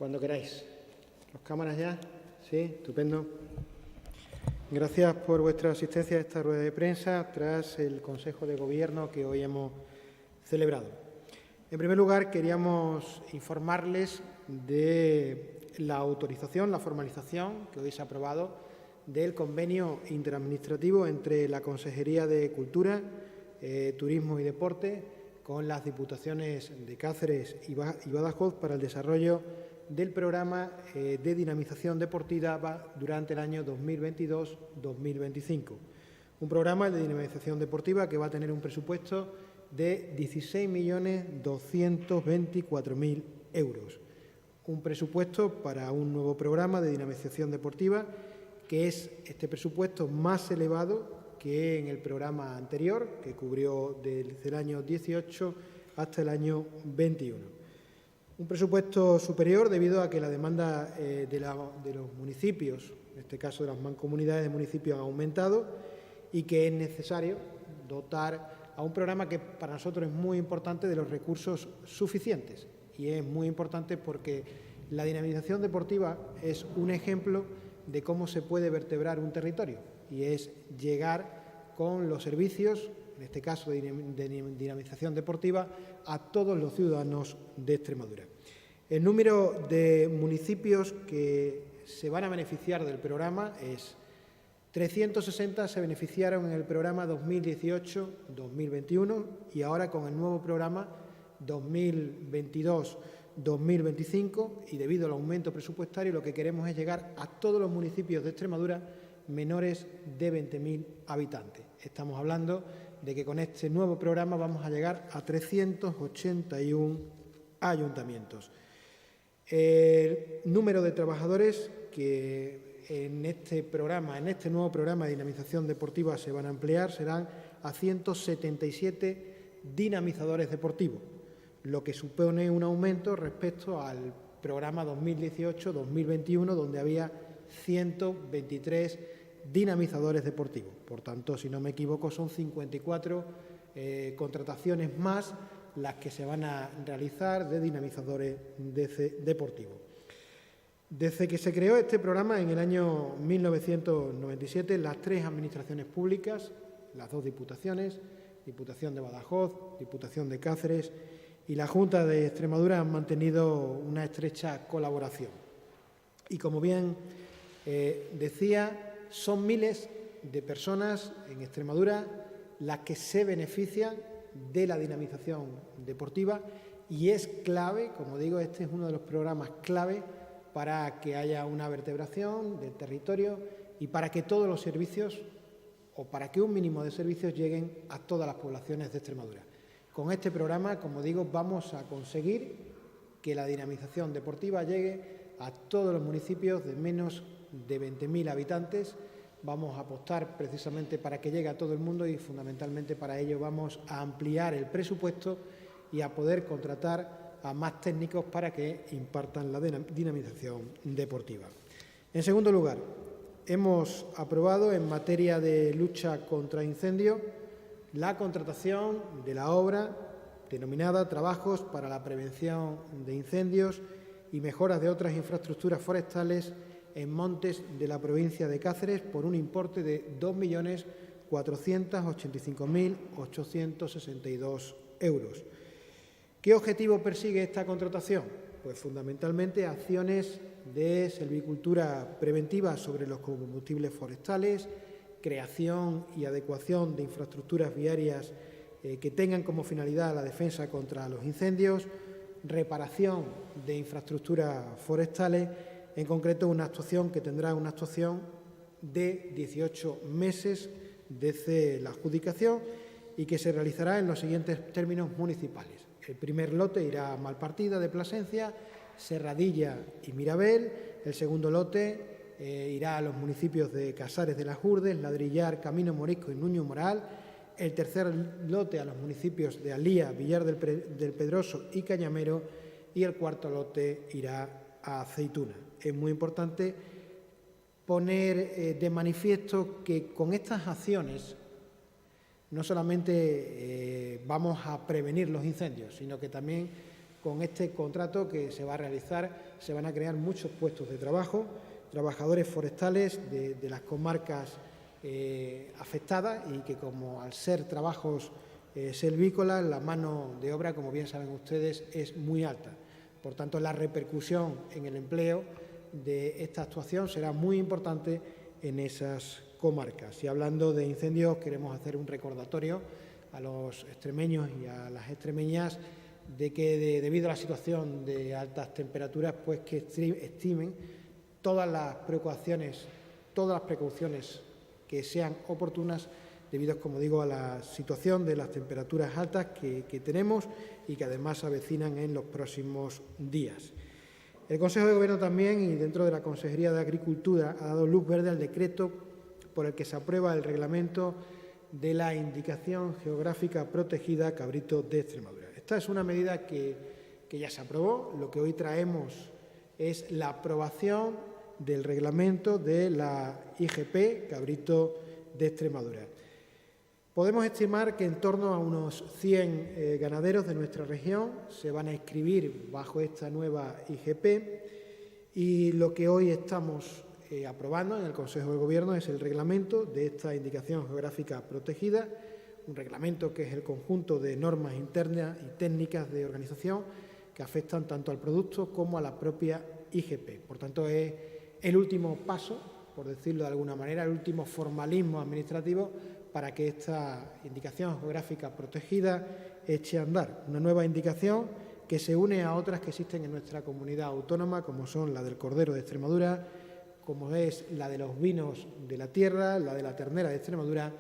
Cuando queráis. ¿Las cámaras ya? Sí, estupendo. Gracias por vuestra asistencia a esta rueda de prensa tras el Consejo de Gobierno que hoy hemos celebrado. En primer lugar, queríamos informarles de la autorización, la formalización que hoy se ha aprobado del convenio interadministrativo entre la Consejería de Cultura, Turismo y Deporte con las Diputaciones de Cáceres y Badajoz para el desarrollo del programa de dinamización deportiva durante el año 2022-2025. Un programa de dinamización deportiva que va a tener un presupuesto de 16.224.000 euros. Un presupuesto para un nuevo programa de dinamización deportiva que es este presupuesto más elevado que en el programa anterior, que cubrió desde el año 18 hasta el año 21. Un presupuesto superior debido a que la demanda de los municipios, en este caso de las mancomunidades de municipios, ha aumentado y que es necesario dotar a un programa que para nosotros es muy importante de los recursos suficientes. Y es muy importante porque la dinamización deportiva es un ejemplo de cómo se puede vertebrar un territorio y es llegar con los servicios, en este caso de dinamización deportiva, a todos los ciudadanos de Extremadura. El número de municipios que se van a beneficiar del programa es 360 se beneficiaron en el programa 2018-2021 y ahora con el nuevo programa 2022-2025 y debido al aumento presupuestario lo que queremos es llegar a todos los municipios de Extremadura menores de 20.000 habitantes. Estamos hablando de que con este nuevo programa vamos a llegar a 381 ayuntamientos. El número de trabajadores que en este nuevo programa de dinamización deportiva se van a emplear serán a 177 dinamizadores deportivos, lo que supone un aumento respecto al programa 2018-2021, donde había 123 dinamizadores deportivos. Por tanto, si no me equivoco, son 54 contrataciones más las que se van a realizar de dinamizadores deportivos. Desde que se creó este programa en el año 1997, las tres administraciones públicas, las dos diputaciones, Diputación de Badajoz, Diputación de Cáceres y la Junta de Extremadura han mantenido una estrecha colaboración. Y como bien decía, son miles de personas en Extremadura las que se benefician de la dinamización deportiva y es clave, como digo, este es uno de los programas clave para que haya una vertebración del territorio y para que todos los servicios o para que un mínimo de servicios lleguen a todas las poblaciones de Extremadura. Con este programa, como digo, vamos a conseguir que la dinamización deportiva llegue a todos los municipios de menos de 20.000 habitantes. Vamos a apostar precisamente para que llegue a todo el mundo y fundamentalmente para ello vamos a ampliar el presupuesto y a poder contratar a más técnicos para que impartan la dinamización deportiva. En segundo lugar, hemos aprobado en materia de lucha contra incendios la contratación de la obra denominada Trabajos para la Prevención de Incendios y mejoras de otras infraestructuras forestales en montes de la provincia de Cáceres por un importe de 2.485.862 euros. ¿Qué objetivo persigue esta contratación? Pues fundamentalmente acciones de silvicultura preventiva sobre los combustibles forestales, creación y adecuación de infraestructuras viarias que tengan como finalidad la defensa contra los incendios, reparación de infraestructuras forestales. En concreto, una actuación que tendrá una actuación de 18 meses desde la adjudicación y que se realizará en los siguientes términos municipales. El primer lote irá a Malpartida de Plasencia, Serradilla y Mirabel. El segundo lote irá a los municipios de Casares de las Hurdes, Ladrillar, Camino Morisco y Nuño Moral. El tercer lote a los municipios de Alía, Villar del Pedroso y Cañamero. Y el cuarto lote irá a Aceituna. Es muy importante poner de manifiesto que con estas acciones no solamente vamos a prevenir los incendios, sino que también con este contrato que se va a realizar se van a crear muchos puestos de trabajo, trabajadores forestales de las comarcas afectadas y que, como al ser trabajos selvícolas, la mano de obra, como bien saben ustedes, es muy alta. Por tanto, la repercusión en el empleo de esta actuación será muy importante en esas comarcas. Y hablando de incendios, queremos hacer un recordatorio a los extremeños y a las extremeñas de que debido a la situación de altas temperaturas, pues que estimen todas las precauciones que sean oportunas debido, como digo, a la situación de las temperaturas altas que tenemos y que además se avecinan en los próximos días. El Consejo de Gobierno también, y dentro de la Consejería de Agricultura, ha dado luz verde al decreto por el que se aprueba el reglamento de la indicación geográfica protegida cabrito de Extremadura. Esta es una medida que ya se aprobó. Lo que hoy traemos es la aprobación del reglamento de la IGP cabrito de Extremadura. Podemos estimar que en torno a unos 100 ganaderos de nuestra región se van a inscribir bajo esta nueva IGP y lo que hoy estamos aprobando en el Consejo de Gobierno es el reglamento de esta indicación geográfica protegida, un reglamento que es el conjunto de normas internas y técnicas de organización que afectan tanto al producto como a la propia IGP. Por tanto, es el último paso, por decirlo de alguna manera, el último formalismo administrativo para que esta indicación geográfica protegida eche a andar. Una nueva indicación que se une a otras que existen en nuestra comunidad autónoma, como son la del cordero de Extremadura, como es la de los vinos de la tierra, la de la ternera de Extremadura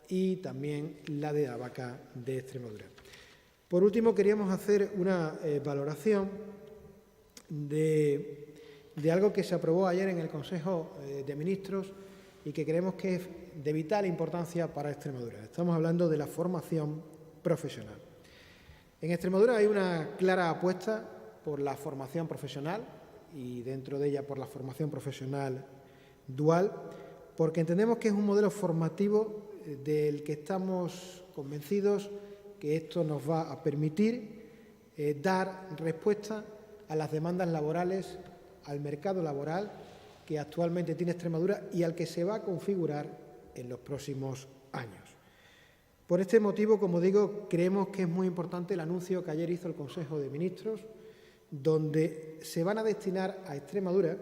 y también la de la vaca de Extremadura. Por último, queríamos hacer una valoración de algo que se aprobó ayer en el Consejo de Ministros y que creemos que es de vital importancia para Extremadura. Estamos hablando de la formación profesional. En Extremadura hay una clara apuesta por la formación profesional y dentro de ella por la formación profesional dual, porque entendemos que es un modelo formativo del que estamos convencidos que esto nos va a permitir dar respuesta a las demandas laborales, al mercado laboral que actualmente tiene Extremadura y al que se va a configurar en los próximos años. Por este motivo, como digo, creemos que es muy importante el anuncio que ayer hizo el Consejo de Ministros, donde se van a destinar a Extremadura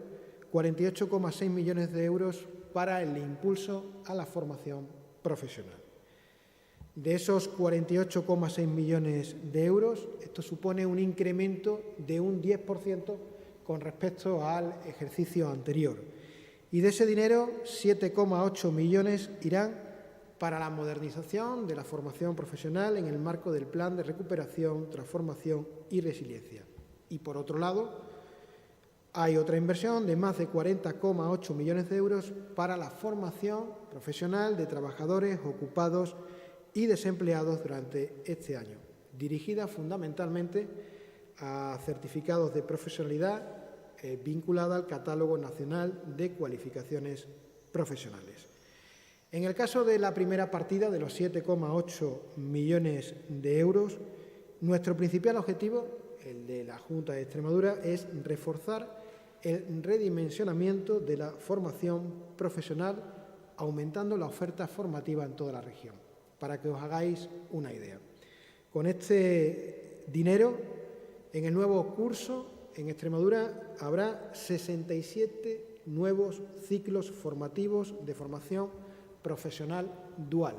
48,6 millones de euros para el impulso a la formación profesional. De esos 48,6 millones de euros, esto supone un incremento de un 10% con respecto al ejercicio anterior. Y de ese dinero, 7,8 millones irán para la modernización de la formación profesional en el marco del Plan de Recuperación, Transformación y Resiliencia. Y, por otro lado, hay otra inversión de más de 40,8 millones de euros para la formación profesional de trabajadores ocupados y desempleados durante este año, dirigida fundamentalmente a certificados de profesionalidad vinculada al Catálogo Nacional de Cualificaciones Profesionales. En el caso de la primera partida, de los 7,8 millones de euros, nuestro principal objetivo, el de la Junta de Extremadura, es reforzar el redimensionamiento de la formación profesional, aumentando la oferta formativa en toda la región. Para que os hagáis una idea, con este dinero, en el nuevo curso, en Extremadura habrá 67 nuevos ciclos formativos de formación profesional dual,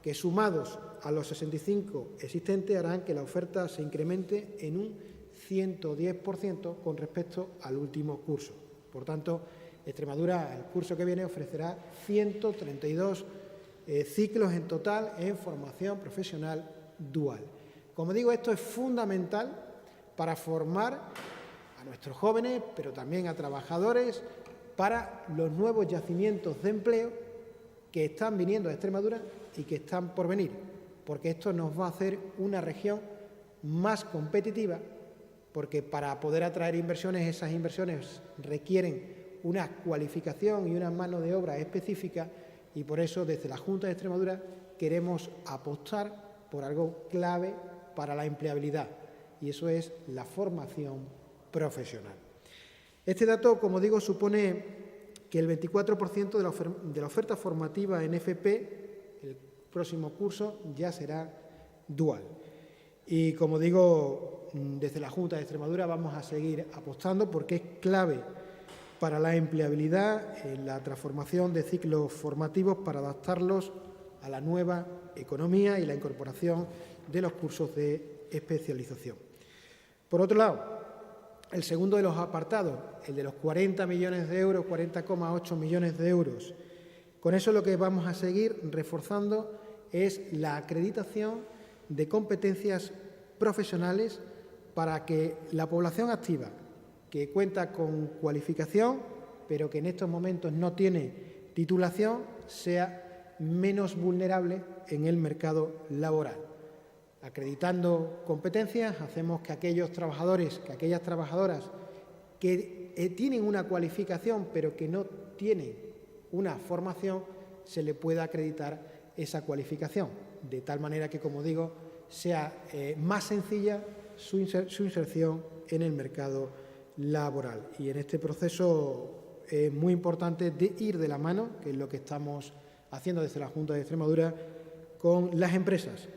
que sumados a los 65 existentes harán que la oferta se incremente en un 110% con respecto al último curso. Por tanto, Extremadura, el curso que viene, ofrecerá 132 ciclos en total en formación profesional dual. Como digo, esto es fundamental para formar a nuestros jóvenes, pero también a trabajadores, para los nuevos yacimientos de empleo que están viniendo a Extremadura y que están por venir, porque esto nos va a hacer una región más competitiva, porque para poder atraer inversiones, esas inversiones requieren una cualificación y una mano de obra específica, y por eso desde la Junta de Extremadura queremos apostar por algo clave para la empleabilidad, y eso es la formación profesional. Este dato, como digo, supone que el 24% de la oferta formativa en FP, el próximo curso, ya será dual. Y, como digo, desde la Junta de Extremadura vamos a seguir apostando porque es clave para la empleabilidad en la transformación de ciclos formativos para adaptarlos a la nueva economía y la incorporación de los cursos de especialización. Por otro lado, el segundo de los apartados, el de los 40 millones de euros, 40,8 millones de euros. Con eso lo que vamos a seguir reforzando es la acreditación de competencias profesionales para que la población activa, que cuenta con cualificación, pero que en estos momentos no tiene titulación, sea menos vulnerable en el mercado laboral. Acreditando competencias, hacemos que aquellos trabajadores, que aquellas trabajadoras que tienen una cualificación pero que no tienen una formación, se le pueda acreditar esa cualificación, de tal manera que, como digo, sea más sencilla su inserción en el mercado laboral. Y en este proceso es muy importante de ir de la mano, que es lo que estamos haciendo desde la Junta de Extremadura, con las empresas,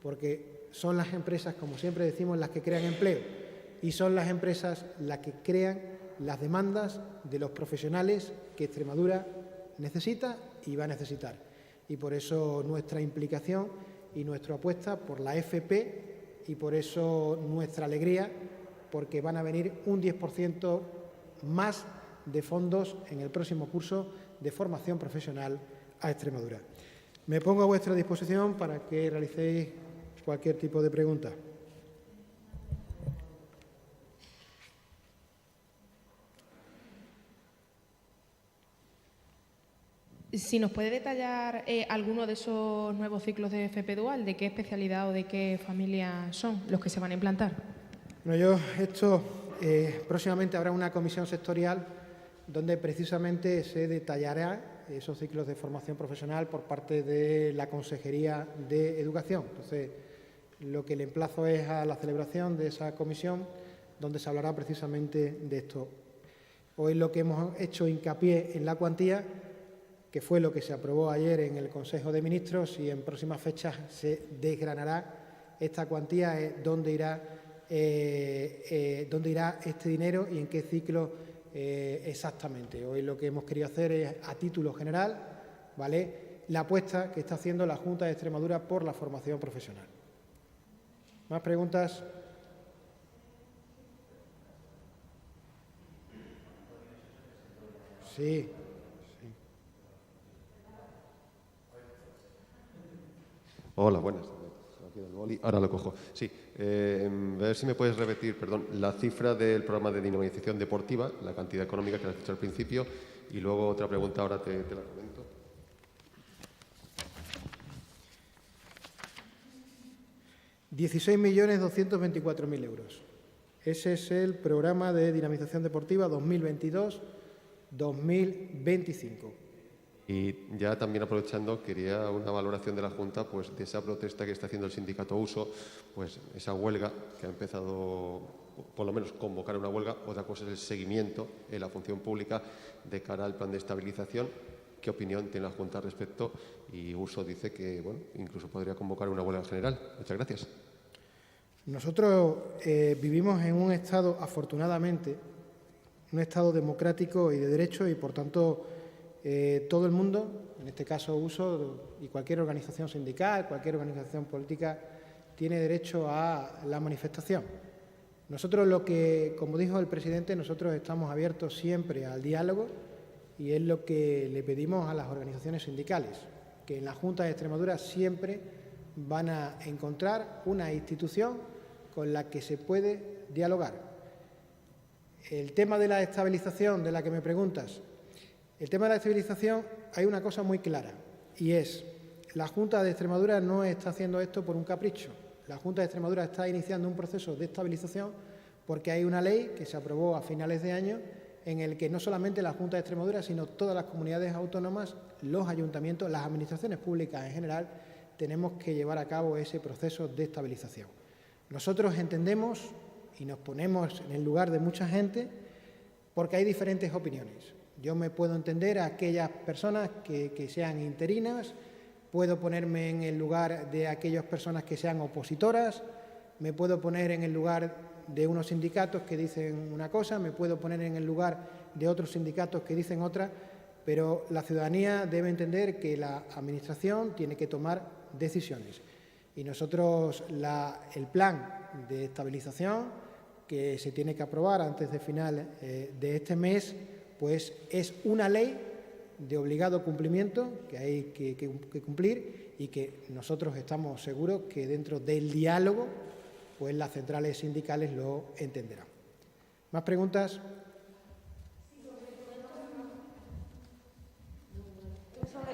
porque son las empresas, como siempre decimos, las que crean empleo y son las empresas las que crean las demandas de los profesionales que Extremadura necesita y va a necesitar. Y por eso nuestra implicación y nuestra apuesta por la FP y por eso nuestra alegría, porque van a venir un 10% más de fondos en el próximo curso de formación profesional a Extremadura. Me pongo a vuestra disposición para que realicéis cualquier tipo de pregunta. Si nos puede detallar alguno de esos nuevos ciclos de FP Dual, ¿de qué especialidad o de qué familia son los que se van a implantar? Bueno, próximamente habrá una comisión sectorial donde precisamente se detallará esos ciclos de formación profesional por parte de la Consejería de Educación. Entonces, lo que le emplazo es a la celebración de esa comisión donde se hablará precisamente de esto. Hoy lo que hemos hecho hincapié en la cuantía, que fue lo que se aprobó ayer en el Consejo de Ministros, y en próximas fechas se desgranará esta cuantía, dónde irá este dinero y en qué ciclo exactamente. Hoy lo que hemos querido hacer es, a título general, ¿vale?, la apuesta que está haciendo la Junta de Extremadura por la formación profesional. ¿Más preguntas? Sí. Hola, buenas. Ahora lo cojo. Sí, a ver si me puedes repetir, perdón, la cifra del programa de dinamización deportiva, la cantidad económica que has dicho al principio, y luego otra pregunta, ahora te la comento. €16.224.000. Ese es el programa de dinamización deportiva 2022-2025. Y ya también aprovechando, quería una valoración de la Junta pues, de esa protesta que está haciendo el sindicato Uso, pues esa huelga que ha empezado, por lo menos convocar una huelga. Otra cosa es el seguimiento en la función pública de cara al plan de estabilización. ¿Qué opinión tiene la Junta al respecto? Y Uso dice que, bueno, incluso podría convocar una huelga general. Muchas gracias. Nosotros vivimos en un Estado, afortunadamente, un Estado democrático y de derecho, y por tanto todo el mundo, en este caso Uso y cualquier organización sindical, cualquier organización política, tiene derecho a la manifestación. Nosotros como dijo el presidente, nosotros estamos abiertos siempre al diálogo, y es lo que le pedimos a las organizaciones sindicales, que en la Junta de Extremadura siempre van a encontrar una institución con la que se puede dialogar. El tema de la estabilización, de la que me preguntas, el tema de la estabilización, hay una cosa muy clara, y es, la Junta de Extremadura no está haciendo esto por un capricho. La Junta de Extremadura está iniciando un proceso de estabilización porque hay una ley que se aprobó a finales de año en el que no solamente la Junta de Extremadura, sino todas las comunidades autónomas, los ayuntamientos, las administraciones públicas en general, tenemos que llevar a cabo ese proceso de estabilización. Nosotros entendemos y nos ponemos en el lugar de mucha gente porque hay diferentes opiniones. Yo me puedo entender a aquellas personas que sean interinas, puedo ponerme en el lugar de aquellas personas que sean opositoras, me puedo poner en el lugar de unos sindicatos que dicen una cosa, me puedo poner en el lugar de otros sindicatos que dicen otra, pero la ciudadanía debe entender que la Administración tiene que tomar decisiones. Y nosotros el plan de estabilización que se tiene que aprobar antes de final de este mes, pues es una ley de obligado cumplimiento que hay que cumplir y que nosotros estamos seguros que dentro del diálogo pues las centrales sindicales lo entenderán. ¿Más preguntas?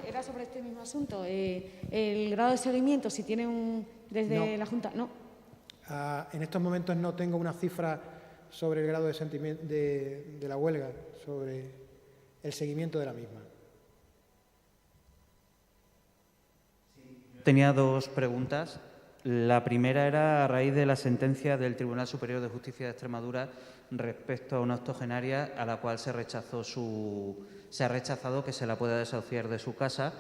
Era sobre este mismo asunto. El grado de seguimiento, si tiene desde la Junta, no. En estos momentos no tengo una cifra sobre el grado de la huelga, sobre el seguimiento de la misma. Tenía dos preguntas. La primera era a raíz de la sentencia del Tribunal Superior de Justicia de Extremadura respecto a una octogenaria a la cual se ha rechazado que se la pueda desahuciar de su casa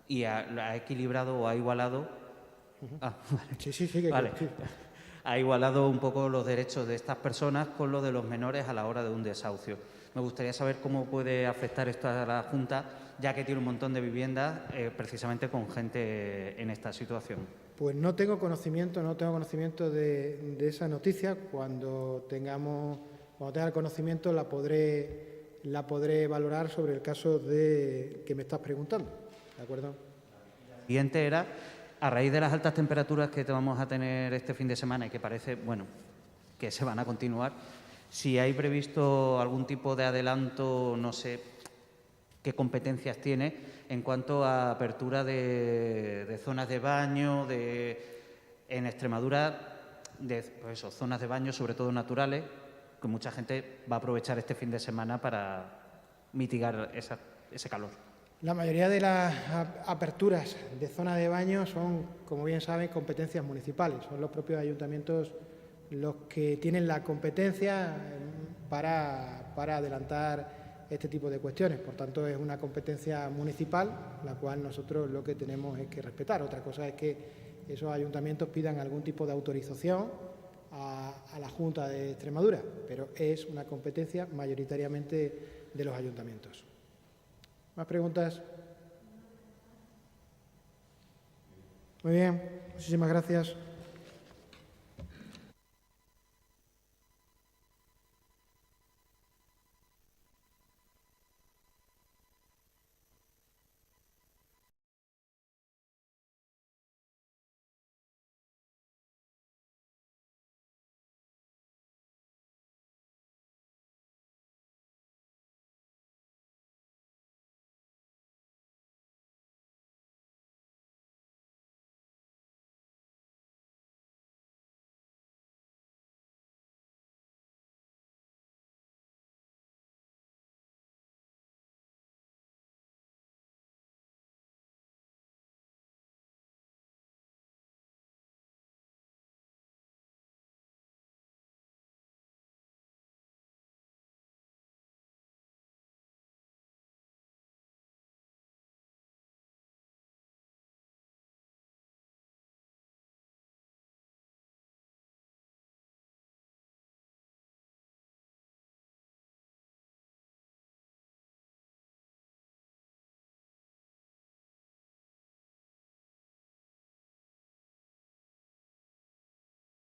y ha equilibrado o ha igualado. Vale. Ha igualado un poco los derechos de estas personas con los de los menores a la hora de un desahucio. Me gustaría saber cómo puede afectar esto a la Junta, ya que tiene un montón de viviendas precisamente con gente en esta situación. Pues no tengo conocimiento de esa noticia. Cuando tenga el conocimiento la podré valorar sobre el caso que me estás preguntando. ¿De acuerdo? La siguiente era, a raíz de las altas temperaturas que vamos a tener este fin de semana y que parece, que se van a continuar, si hay previsto algún tipo de adelanto, no sé qué competencias tiene en cuanto a apertura de zonas de baño, en Extremadura, zonas de baño, sobre todo naturales, que mucha gente va a aprovechar este fin de semana para mitigar ese calor. La mayoría de las aperturas de zonas de baño son, como bien saben, competencias municipales. Son los propios ayuntamientos los que tienen la competencia para adelantar este tipo de cuestiones. Por tanto, es una competencia municipal, la cual nosotros lo que tenemos es que respetar. Otra cosa es que esos ayuntamientos pidan algún tipo de autorización a la Junta de Extremadura, pero es una competencia mayoritariamente de los ayuntamientos. ¿Más preguntas? Muy bien, muchísimas gracias.